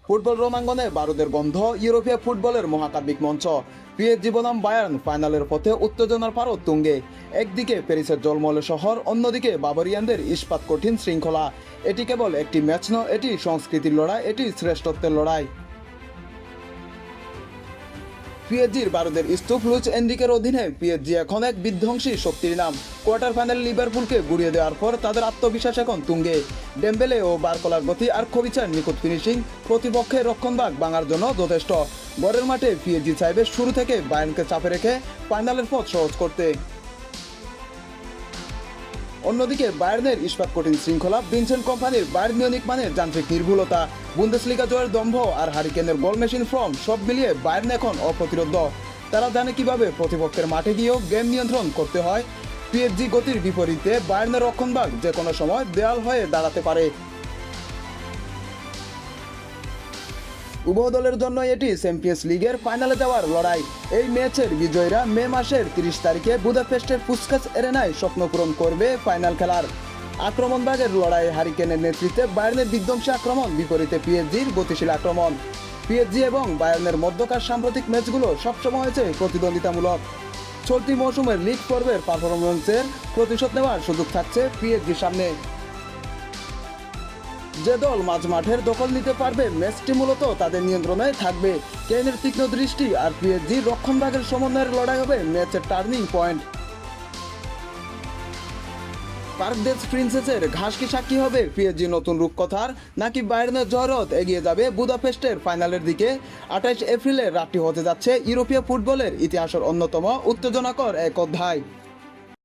Football রোমাঙ্গনে বারুদের গন্ধ, ইউরোপীয় ফুটবলের মহাকাব্যিক মঞ্চ। পিএসজি বনাম বায়ার্ন ফাইনালের পথে উত্তেজনার পারদ তুঙ্গে। একদিকে প্যারিসের জলমলে শহর, অন্যদিকে বাবরিয়ানদের ইস্পাত কঠিন শৃঙ্খলা। এটি কেবল একটি ম্যাচ নয়, এটি সংস্কৃতির লড়াই, এটি শ্রেষ্ঠত্বের লড়াই। পিএসজির বারুদের স্তূপ লুইস এনরিকের অধীনে পিএসজি এখন এক বিধ্বংসী শক্তির নাম। কোয়ার্টার ফাইনাল লিভারপুলকে গুড়িয়ে দেওয়ার পর তাদের আত্মবিশ্বাস এখন তুঙ্গে। ডেম্বেলে ও বারকোলার গতি আর খবিচার নিখুঁত ফিনিশিং প্রতিপক্ষের রক্ষণভাগ ভাঙার জন্য যথেষ্ট। ঘরের মাঠে পিএসজি চাইবে শুরু থেকে বায়ার্নকে চাপে রেখে ফাইনালের পথ সহজ করতে। অন্যদিকে বায়ার্নের ইস্পাত কঠিন শৃঙ্খলা, ভিনসেন্ট কোম্পানির বায়ার্ন মিউনিখ মানের যান্ত্রিক নির্ভুলতা, বুন্দেসলিগা জয়ের দম্ভ আর হারিকেনের গোল মেশিন ফর্ম, সব মিলিয়ে বায়ার্ন এখন অপ্রতিরোধ্য। তারা জানে কিভাবে প্রতিপক্ষের মাঠে গিয়েও গেম নিয়ন্ত্রণ করতে হয়। পিএসজি গতির বিপরীতে বায়ার্নের রক্ষণভাগ যে কোনো সময় দেয়াল হয়ে দাঁড়াতে পারে। উভয় দলের জন্য এটি চ্যাম্পিয়ন্স লিগের ফাইনালে যাওয়ার লড়াই। এই ম্যাচের বিজয়ীরা মে মাসের 30 তারিখে বুদাপেস্টের পুস্কাস এরেনায় স্বপ্ন পূরণ করবে ফাইনাল খেলার। আক্রমণভাগের লড়াই, হারিকেনের নেতৃত্বে বায়ার্নের বিধ্বংসী আক্রমণ, বিপরীতে পিএসজির গতিশীল আক্রমণ। পিএসজি এবং বায়ার্নের মধ্যকার সাম্প্রতিক ম্যাচগুলো সবসময় হয়েছে প্রতিদ্বন্দ্বিতামূলক। চলতি মৌসুমের লিগ পর্বের পারফরমেন্সের প্রতিশোধ নেওয়ার সুযোগ থাকছে পিএসজির সামনে। যে দল মাঝ মাঠের দখল নিতে পারবে ম্যাচটি মূলত তাদের নিয়ন্ত্রণে থাকবে। কেনের তীক্ষ্ণ দৃষ্টি আর পিএসজি রক্ষণভাগের সমন্বয়ের লড়াই হবে ম্যাচের টার্নিং পয়েন্ট। পার্ক ডেস প্রিন্সেসের ঘাস কি সাক্ষী হবে পিএসজি নতুন রূপকথার, নাকি বায়ার্নের জয়রথ এগিয়ে যাবে বুদাপেস্টের ফাইনালের দিকে? 28 এপ্রিলের রাতটি হতে যাচ্ছে ইউরোপীয় ফুটবলের ইতিহাসের অন্যতম উত্তেজনাকর এক অধ্যায়।